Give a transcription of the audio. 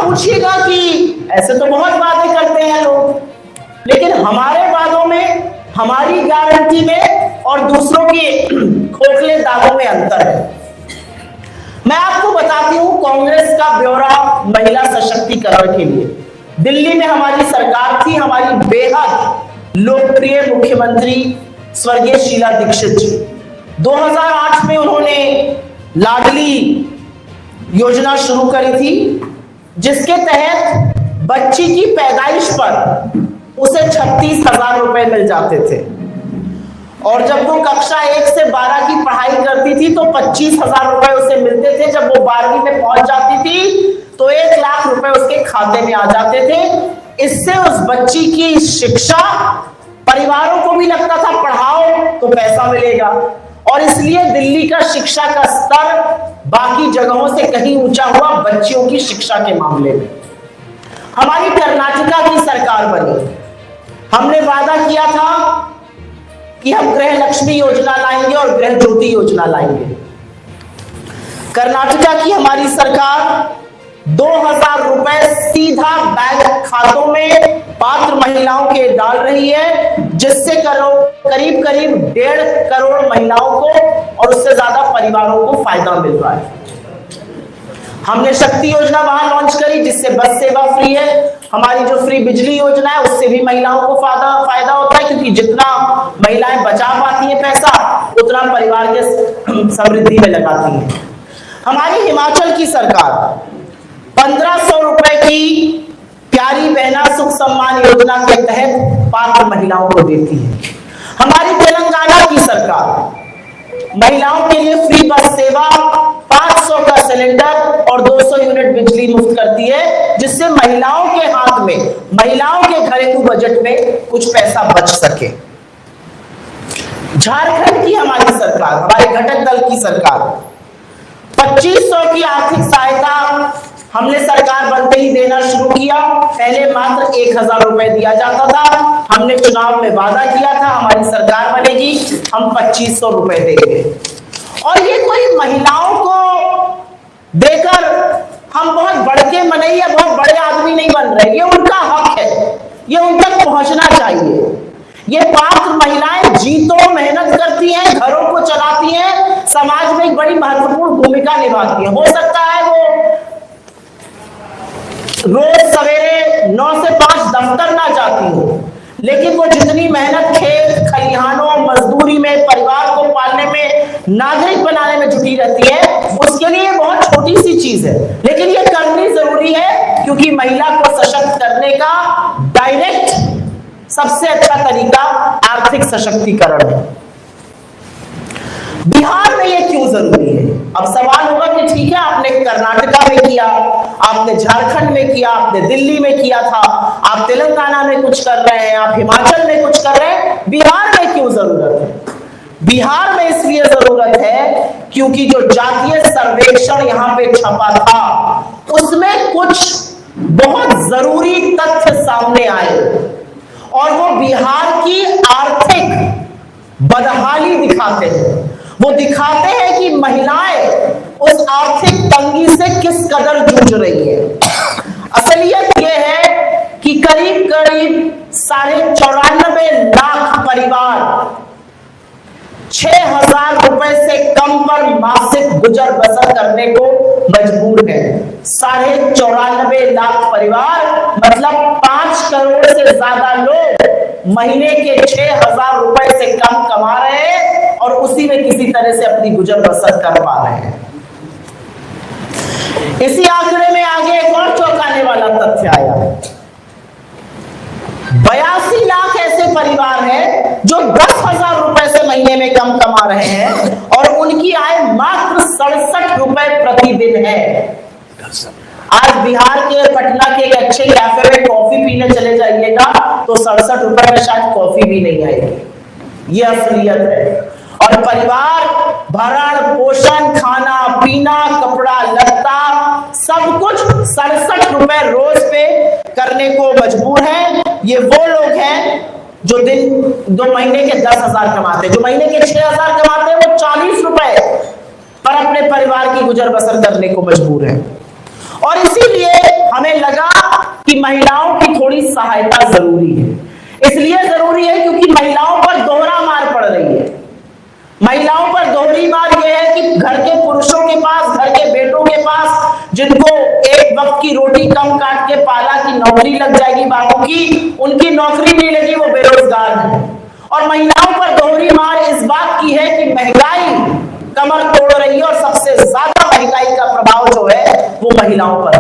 पूछिएगा कि ऐसे तो बहुत वादे करते हैं लोग, लेकिन हमारे वादों में, हमारी गारंटी में और दूसरों के खोखले दावों में अंतर है। मैं आपको बताती हूं कांग्रेस का ब्यौरा महिला सशक्तिकरण के लिए। दिल्ली में हमारी सरकार थी, हमारी बेहद लोकप्रिय मुख्यमंत्री स्वर्गीय शीला दीक्षित जी। 2008 में उन्होंने लाडली योजना शुरू करी थी, जिसके तहत बच्ची की पैदाइश पर उसे 36,000 रुपए मिल जाते थे, और जब वो कक्षा 1 से 12 की पढ़ाई करती थी तो 25,000 रुपए उसे मिलते थे। जब वो 12वीं में पहुंच जाती थी तो 1 लाख रुपए उसके खाते में आ जाते थे। इससे उस बच्ची की शिक्षा, परिवारों को भी लगता था पढ़ाओ तो पैसा मिलेगा, और इसलिए दिल्ली का शिक्षा का स्तर बाकी जगहों से कहीं ऊंचा हुआ बच्चियों की शिक्षा के मामले में। हमारी कर्नाटका की सरकार बनी, हमने वादा किया था कि हम गृह लक्ष्मी योजना लाएंगे और गृह ज्योति योजना लाएंगे। कर्नाटका की हमारी सरकार 2,000 रुपए सीधा बैंक खातों में पात्र महिलाओं के डाल रही है, जिससे करीब करीब 1.5 करोड़ महिलाओं को और उससे ज्यादा परिवारों को फायदा मिल रहा है। हमने शक्ति योजना वहां लॉन्च करी, जिससे बस सेवा फ्री है। हमारी जो फ्री बिजली योजना है उससे भी महिलाओं को फायदा होता है, क्योंकि जितना महिलाएं बचा पाती हैं पैसा, उतना परिवार के समृद्धि में लगाती हैं। हमारी हिमाचल की सरकार 1,500 रुपए की प्यारी बहना सुख सम्मान योजना के तहत पात्र महिलाओं को देती है। हमारी तेलंगाना की सरकार महिलाओं के लिए फ्री बस सेवा, 500 का सिलेंडर और 200 यूनिट बिजली मुफ्त करती है, जिससे महिलाओं के हाथ में, महिलाओं के घरेलू बजट में कुछ पैसा बच सके। झारखंड की हमारी सरकार, हमारे घटक दल की सरकार 2500 की आर्थिक सहायता हमने सरकार बनते ही देना शुरू किया। पहले मात्र 1,000 रुपए दिया जाता था। हमने चुनाव में वादा किया था हमारी सरकार बनेगी, हम 2500 रुपए देंगे। और ये कोई महिलाओं को देकर हम बहुत बड़के मनैया, बहुत बड़े आदमी नहीं बन रहे, ये उनका हक है, ये उन तक पहुंचना चाहिए। ये पात्र महिलाएं जीतों मेहनत करती हैं, घरों को चलाती हैं, समाज में एक बड़ी महत्वपूर्ण भूमिका निभाती हैं। हो सकता है वो रोज सवेरे 9 से 5 दफ्तर ना जाती हो, लेकिन वो जितनी मेहनत खेत खलिहानों, मजदूरी में, परिवार को पालने में, नागरिक बनाने में जुटी रहती है, उसके लिए बहुत छोटी सी चीज है, लेकिन ये करनी जरूरी है, क्योंकि महिला को सशक्त करने का डायरेक्ट सबसे अच्छा तरीका आर्थिक सशक्तिकरण है। बिहार में ये क्यों जरूरी है? अब सवाल होगा कि ठीक है, आपने कर्नाटका में किया, आपने झारखंड में किया, आपने दिल्ली में किया था, आप तेलंगाना में कुछ कर रहे हैं, आप हिमाचल में कुछ कर रहे हैं, बिहार में क्यों जरूरत है? बिहार में इसलिए जरूरत है क्योंकि जो जातीय सर्वेक्षण यहां पे छपा था, उसमें कुछ बहुत जरूरी तथ्य सामने आए, और वो बिहार की आर्थिक बदहाली दिखाते हैं। वो दिखाते हैं कि महिलाएं उस आर्थिक तंगी से किस कदर जूझ रही है। असलियत यह है कि करीब करीब 94.5 लाख परिवार 6,000 रुपए से कम पर मासिक गुजर बसर करने को मजबूर है। 94.5 लाख परिवार मतलब 5 करोड़ से ज्यादा लोग महीने के 6,000 रुपए से कम कमा रहे हैं और उसी में किसी तरह से अपनी गुजर बसर कर पा रहे हैं। इसी आंकड़े में आगे एक और चौंकाने वाला तथ्य आया है। 82 लाख ऐसे परिवार हैं जो 10,000 रुपए से महीने में कम कमा रहे हैं और उनकी आय मात्र 67 रुपए प्रतिदिन है। आज बिहार के पटना के एक अच्छे कैफे में कॉफी पीने चले जाइएगा तो 67 रुपए में शायद कॉफी भी नहीं आएगी। ये असलियत है। और परिवार भरण पोषण, खाना पीना, कपड़ा लत्ता सब कुछ 67 रुपए रोज पे करने को मजबूर है। ये वो लोग हैं जो दो महीने के 10,000 कमाते हैं, जो महीने के 6,000 कमाते हैं, वो 40 रुपए पर अपने परिवार की गुजर बसर करने को मजबूर है। और इसीलिए हमें लगा कि महिलाओं की थोड़ी सहायता जरूरी है। इसलिए जरूरी है क्योंकि महिलाओं पर दोहरा मार पड़ रही है। महिलाओं पर दोहरी मार यह है कि घर के पुरुषों के पास, घर के बेटों के पास, जिनको एक वक्त की रोटी कम काट के पाला कि नौकरी लग जाएगी बाबू की, उनकी नौकरी नहीं लगी, वो बेरोजगार है। और महिलाओं पर दोहरी मार इस बात की है कि महंगाई कमर तोड़ रही है और सबसे ज्यादा महंगाई का प्रभाव जो है वो महिलाओं पर